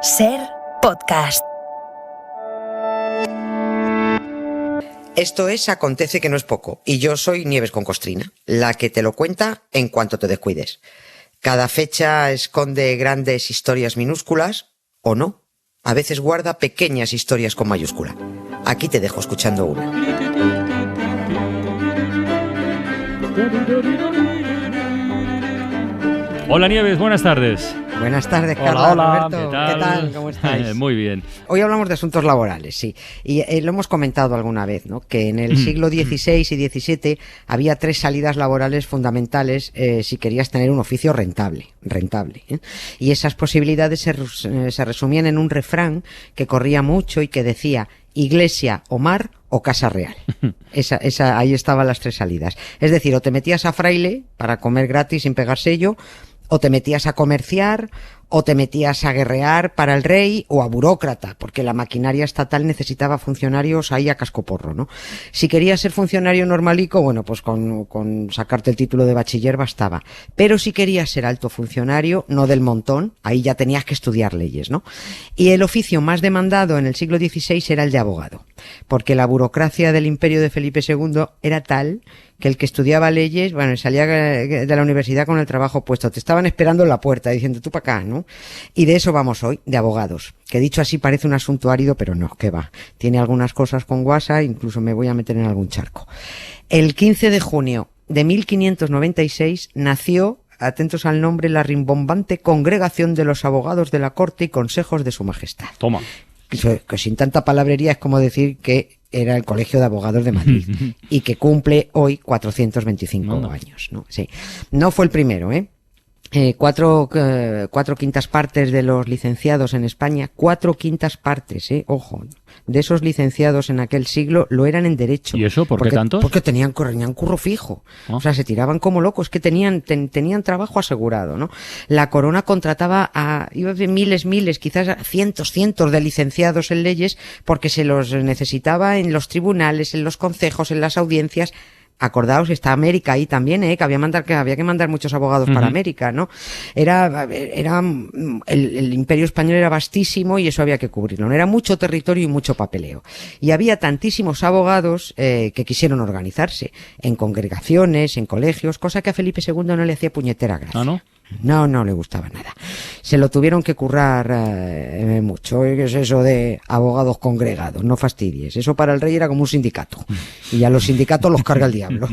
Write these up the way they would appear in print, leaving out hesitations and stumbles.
SER Podcast. Esto es Acontece que no es poco, y yo soy Nieves con Costrina, la que te lo cuenta en cuanto te descuides. Cada fecha esconde grandes historias minúsculas, o no. A veces guarda pequeñas historias con mayúscula. Aquí te dejo escuchando una. Hola Nieves, buenas tardes. Buenas tardes, Carla. Hola, Roberto. ¿qué tal? ¿Cómo estáis? Muy bien. Hoy hablamos de asuntos laborales, sí. Y lo hemos comentado alguna vez, ¿no? Que en el siglo XVI y XVII había 3 salidas laborales fundamentales si querías tener un oficio rentable. Y esas posibilidades se resumían en un refrán que corría mucho y que decía: iglesia o mar o casa real. Ahí estaban las 3 salidas. Es decir, o te metías a fraile para comer gratis sin pegar sello, o te metías a comerciar, o te metías a guerrear para el rey, o a burócrata, porque la maquinaria estatal necesitaba funcionarios ahí a cascoporro, ¿no? Si querías ser funcionario normalico, bueno, pues con sacarte el título de bachiller bastaba. Pero si querías ser alto funcionario, no del montón, ahí ya tenías que estudiar leyes, ¿no? Y el oficio más demandado en el siglo XVI era el de abogado, porque la burocracia del imperio de Felipe II era tal que el que estudiaba leyes, bueno, salía de la universidad con el trabajo puesto. Te estaban esperando en la puerta diciendo tú para acá, ¿no? Y de eso vamos hoy, de abogados. Que dicho así parece un asunto árido, pero no, que va. Tiene algunas cosas con guasa, incluso me voy a meter en algún charco. El 15 de junio de 1596 nació, atentos al nombre, la rimbombante Congregación de los Abogados de la Corte y Consejos de Su Majestad. Toma. Que sin tanta palabrería es como decir que era el Colegio de Abogados de Madrid y que cumple hoy 425 años, ¿no? Sí. No fue el primero, ¿eh? 4/5 partes de los licenciados en España, 4/5 partes, ojo, de esos licenciados en aquel siglo lo eran en derecho. ¿Y eso por qué tantos? Porque tenían curro fijo. O sea, se tiraban como locos, que tenían trabajo asegurado, ¿no? La corona contrataba a miles, quizás cientos de licenciados en leyes porque se los necesitaba en los tribunales, en los concejos, en las audiencias. Acordaos, está América ahí también, que había que mandar muchos abogados para América, ¿no? El Imperio Español era vastísimo y eso había que cubrirlo, ¿no? Era mucho territorio y mucho papeleo. Y había tantísimos abogados que quisieron organizarse en congregaciones, en colegios, cosa que a Felipe II no le hacía puñetera gracia. ¿Ah, no? No le gustaba nada. Se lo tuvieron que currar mucho. ¿Qué es eso de abogados congregados? No fastidies. Eso para el rey era como un sindicato. Y a los sindicatos los carga el diablo.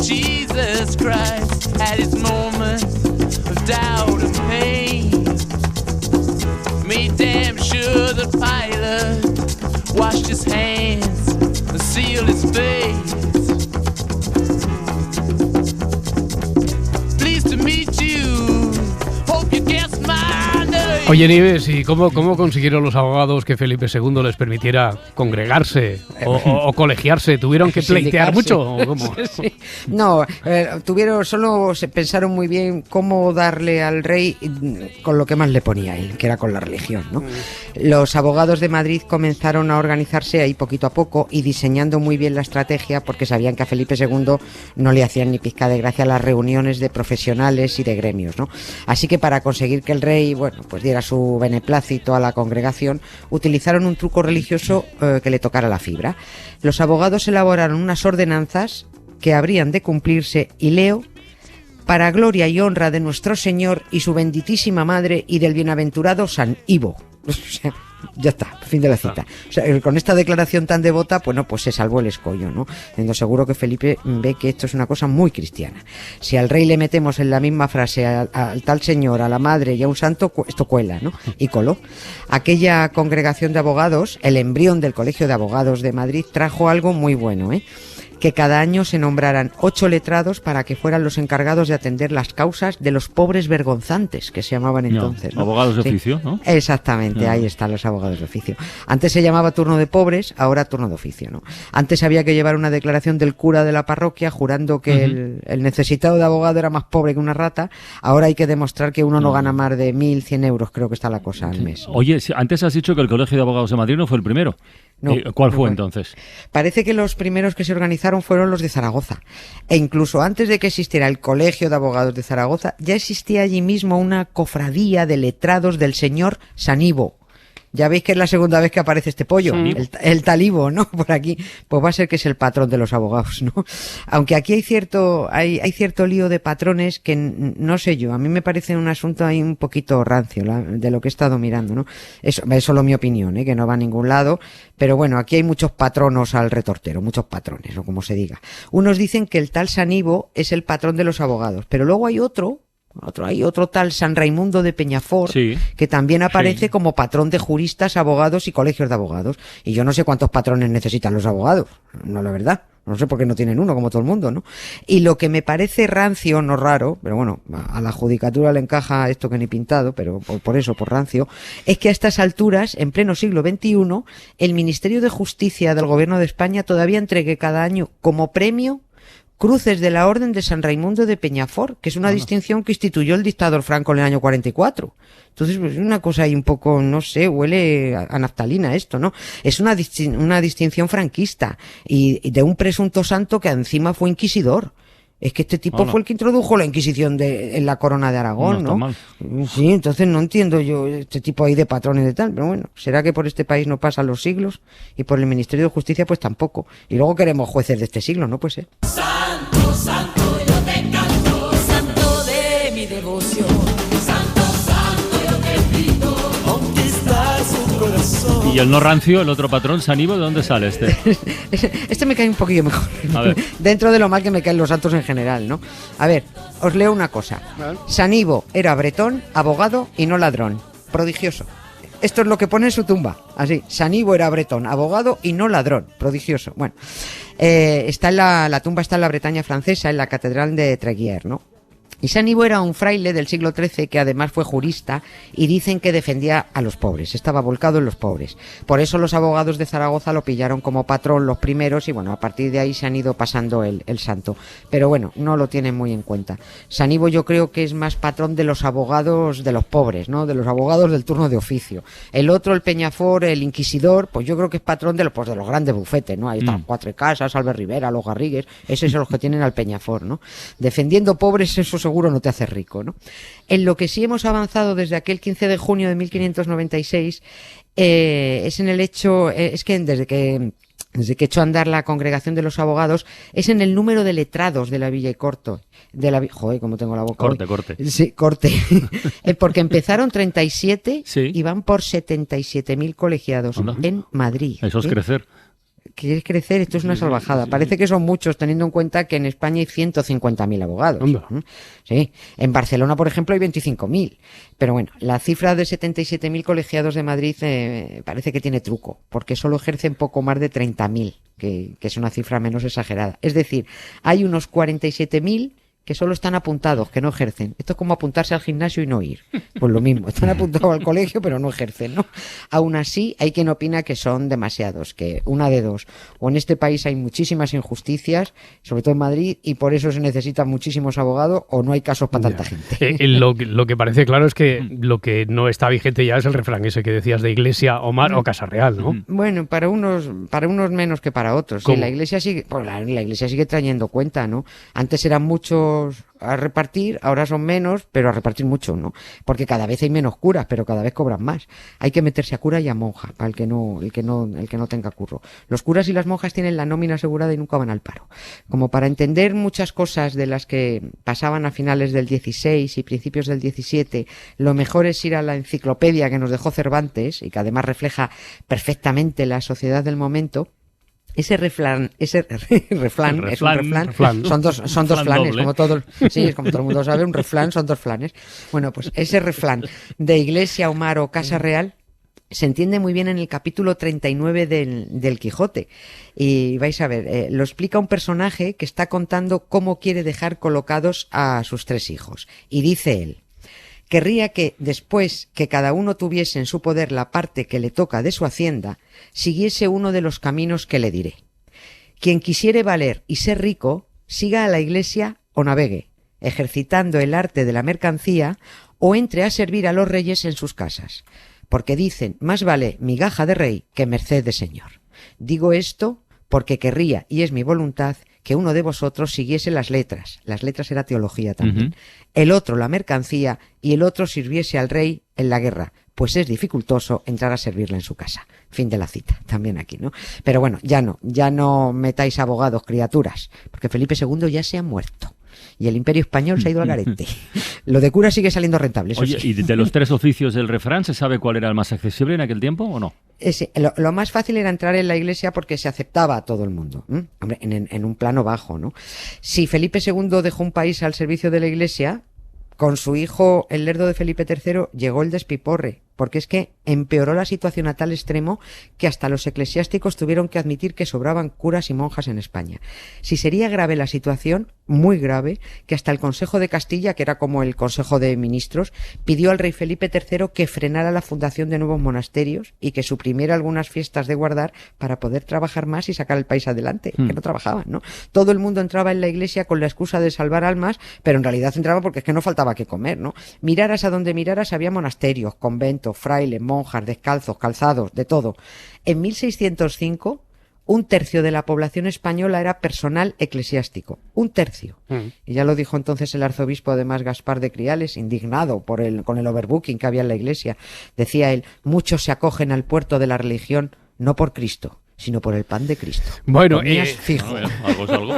Jesus Christ had his moment of doubt and pain. Made damn sure the pilot washed his hands and sealed his face. Pleased to meet you. Hope you guessed my name. Oye, Nieves, ¿y cómo consiguieron los abogados que Felipe II les permitiera congregarse o colegiarse? ¿Tuvieron que pleitear mucho o cómo? Sí. No, solo se pensaron muy bien cómo darle al rey con lo que más le ponía él, que era con la religión, ¿no? Los abogados de Madrid comenzaron a organizarse ahí poquito a poco y diseñando muy bien la estrategia porque sabían que a Felipe II no le hacían ni pizca de gracia las reuniones de profesionales y de gremios, ¿no? Así que para conseguir que el rey, bueno, pues diera su beneplácito a la congregación, utilizaron un truco religioso que le tocara la fibra. Los abogados elaboraron unas ordenanzas que habrían de cumplirse, y leo, para gloria y honra de nuestro Señor y su benditísima Madre y del bienaventurado San Ivo. O sea, ya está, fin de la cita. O sea, con esta declaración tan devota, pues se salvó el escollo, ¿no? Siendo seguro que Felipe ve que esto es una cosa muy cristiana. Si al rey le metemos en la misma frase al tal señor, a la madre y a un santo, esto cuela, ¿no? Y coló. Aquella congregación de abogados, el embrión del Colegio de Abogados de Madrid, trajo algo muy bueno, que cada año se nombraran 8 letrados para que fueran los encargados de atender las causas de los pobres vergonzantes, que se llamaban entonces, ¿no? Abogados de Sí. oficio, ¿no? Exactamente, ahí están los abogados de oficio. Antes se llamaba turno de pobres, ahora turno de oficio, ¿no? Antes había que llevar una declaración del cura de la parroquia jurando que el necesitado de abogado era más pobre que una rata. Ahora hay que demostrar que uno no gana más de 1.100 euros, creo que está la cosa al mes. Oye, antes has dicho que el Colegio de Abogados de Madrid no fue el primero. No, ¿Cuál no fue fue. entonces? Parece que los primeros que se organizaron fueron los de Zaragoza. E incluso antes de que existiera el Colegio de Abogados de Zaragoza, ya existía allí mismo una cofradía de letrados del señor Sanibo. Ya veis que es la segunda vez que aparece este pollo, el talibo, ¿no? Por aquí, pues va a ser que es el patrón de los abogados, ¿no? Aunque aquí hay cierto lío de patrones que no sé yo, a mí me parece un asunto ahí un poquito rancio de lo que he estado mirando, ¿no? Eso es solo mi opinión, que no va a ningún lado, pero bueno, aquí hay muchos patronos al retortero, muchos patrones, o como se diga. Unos dicen que el tal Sanibo es el patrón de los abogados, pero luego hay otro tal San Raimundo de Peñafort, Sí. que también aparece como patrón de juristas, abogados y colegios de abogados. Y yo no sé cuántos patrones necesitan los abogados, no la verdad. No sé por qué no tienen uno, como todo el mundo, ¿no? Y lo que me parece rancio, no raro, pero bueno, a la judicatura le encaja esto que ni pintado, pero por rancio, es que a estas alturas, en pleno siglo XXI, el Ministerio de Justicia del Gobierno de España todavía entregue cada año como premio cruces de la Orden de San Raimundo de Peñafort, que es una distinción que instituyó el dictador Franco en el año 44. Entonces, pues es una cosa ahí un poco, no sé, huele a naftalina esto, ¿no? Es una distinción franquista y de un presunto santo que encima fue inquisidor. Es que este tipo fue el que introdujo la Inquisición en la corona de Aragón, No ¿no? está Sí, entonces no entiendo yo este tipo ahí de patrones de tal, pero bueno, será que por este país no pasan los siglos y por el Ministerio de Justicia pues tampoco. Y luego queremos jueces de este siglo, ¿no? Pues Santo, santo, yo te canto, santo de mi devoción. Santo, santo, yo te pido, conquistar su corazón. Y el no rancio, el otro patrón, Sanibo, ¿de dónde sale este? Este me cae un poquillo mejor. A ver. Dentro de lo mal que me caen los santos en general, ¿no? A ver, os leo una cosa. Sanibo era bretón, abogado y no ladrón. Prodigioso. Esto es lo que pone en su tumba. Así, Sanibo era bretón, abogado y no ladrón. Prodigioso. Bueno, la tumba está en la Bretaña francesa, en la catedral de Tréguier, ¿no? Y Sanibo era un fraile del siglo XIII que además fue jurista y dicen que defendía a los pobres, estaba volcado en los pobres. Por eso los abogados de Zaragoza lo pillaron como patrón los primeros y bueno, a partir de ahí se han ido pasando el santo. Pero bueno, no lo tienen muy en cuenta. Sanibo yo creo que es más patrón de los abogados de los pobres, ¿no? De los abogados del turno de oficio. El otro, el Peñafort, el inquisidor, pues yo creo que es patrón de los grandes bufetes, ¿no? Ahí están Cuatro Casas, Albert Rivera, los Garrigues, esos son los que tienen al Peñafort, ¿no? Defendiendo pobres, eso seguro no te hace rico, ¿no? En lo que sí hemos avanzado desde aquel 15 de junio de 1596 es en el hecho, es que desde que echó a andar la congregación de los abogados, es en el número de letrados de la Villa y Corto. Joder, cómo tengo la boca hoy. Corte. Sí, corte. Porque empezaron 37 Sí. y van por 77.000 colegiados Anda. en Madrid. Eso es crecer. ¿Quieres crecer? Esto es una salvajada. Parece que son muchos, teniendo en cuenta que en España hay 150.000 abogados. Anda. Sí. En Barcelona, por ejemplo, hay 25.000. Pero bueno, la cifra de 77.000 colegiados de Madrid parece que tiene truco, porque solo ejercen poco más de 30.000, que es una cifra menos exagerada. Es decir, hay unos 47.000 que solo están apuntados, que no ejercen. Esto es como apuntarse al gimnasio y no ir. Pues lo mismo, están apuntados al colegio, pero no ejercen, ¿no? Aún así, hay quien opina que son demasiados, que una de dos. O en este país hay muchísimas injusticias, sobre todo en Madrid, y por eso se necesitan muchísimos abogados, o no hay casos para tanta gente. Lo que parece claro es que lo que no está vigente ya es el refrán ese que decías de Iglesia o Mar o Casa Real, ¿no? Bueno, para unos menos que para otros. Sí, ¿Cómo? la Iglesia sigue trayendo cuenta, ¿no? Antes eran muchos a repartir, ahora son menos, pero a repartir mucho, ¿no? Porque cada vez hay menos curas, pero cada vez cobran más. Hay que meterse a cura y a monja, para el que no tenga curro. Los curas y las monjas tienen la nómina asegurada y nunca van al paro. Como para entender muchas cosas de las que pasaban a finales del 16 y principios del 17, lo mejor es ir a la enciclopedia que nos dejó Cervantes y que además refleja perfectamente la sociedad del momento. Ese refrán, es un refrán. Son dos flanes, doble. como todo, sí, como todo el mundo sabe, un refrán son dos flanes. Bueno, pues ese refrán de Iglesia, Omar o Casa Real se entiende muy bien en el capítulo 39 del Quijote. Y vais a ver, lo explica un personaje que está contando cómo quiere dejar colocados a sus 3 hijos. Y dice él: querría que, después que cada uno tuviese en su poder la parte que le toca de su hacienda, siguiese uno de los caminos que le diré. Quien quisiere valer y ser rico, siga a la iglesia o navegue, ejercitando el arte de la mercancía, o entre a servir a los reyes en sus casas. Porque dicen, más vale migaja de rey que merced de señor. Digo esto porque querría, y es mi voluntad, que uno de vosotros siguiese las letras era teología también, el otro la mercancía, y el otro sirviese al rey en la guerra, pues es dificultoso entrar a servirle en su casa. Fin de la cita, también aquí, ¿no? Pero bueno, ya no metáis abogados, criaturas, porque Felipe II ya se ha muerto. Y el Imperio Español se ha ido al garete. Lo de cura sigue saliendo rentable. Eso Oye, sí. ¿y de los 3 oficios del refrán se sabe cuál era el más accesible en aquel tiempo o no? Lo más fácil era entrar en la iglesia porque se aceptaba a todo el mundo. Hombre, en un plano bajo, ¿no? Si Felipe II dejó un país al servicio de la iglesia, con su hijo, el lerdo de Felipe III, llegó el despiporre, porque es que empeoró la situación a tal extremo que hasta los eclesiásticos tuvieron que admitir que sobraban curas y monjas en España. Si sería grave la situación, muy grave, que hasta el Consejo de Castilla, que era como el Consejo de Ministros, pidió al rey Felipe III que frenara la fundación de nuevos monasterios y que suprimiera algunas fiestas de guardar para poder trabajar más y sacar el país adelante, que no trabajaban, ¿no? Todo el mundo entraba en la iglesia con la excusa de salvar almas, pero en realidad entraba porque es que no faltaba que comer, ¿no? Miraras a donde miraras había monasterios, conventos, frailes, monjas, descalzos, calzados, de todo. En 1605, 1/3 de la población española era personal eclesiástico. 1/3. Y ya lo dijo entonces el arzobispo, además, Gaspar de Criales, indignado con el overbooking que había en la iglesia. Decía él, muchos se acogen al puerto de la religión, no por Cristo, sino por el pan de Cristo. Bueno, fijo. Bueno, algo es algo.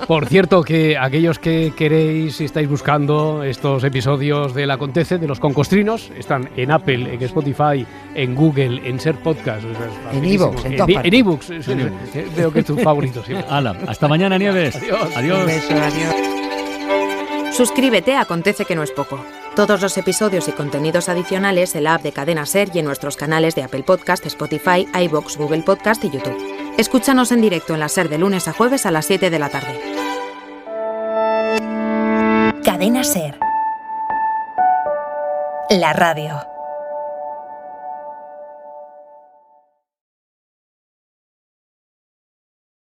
Por cierto, que aquellos que queréis, si estáis buscando estos episodios del Acontece, de los Concostrinos, están en Apple, en Spotify, en Google, en Ser Podcast. En iVoox, en todas partes. En iVoox, veo que es tu favorito. Sí. Hala, hasta mañana, Nieves. Adiós. Un beso, adiós. Suscríbete a Acontece que no es poco. Todos los episodios y contenidos adicionales en la app de Cadena Ser y en nuestros canales de Apple Podcast, Spotify, iVoox, Google Podcast y YouTube. Escúchanos en directo en la Ser de lunes a jueves a las 7 de la tarde. Cadena Ser. La radio.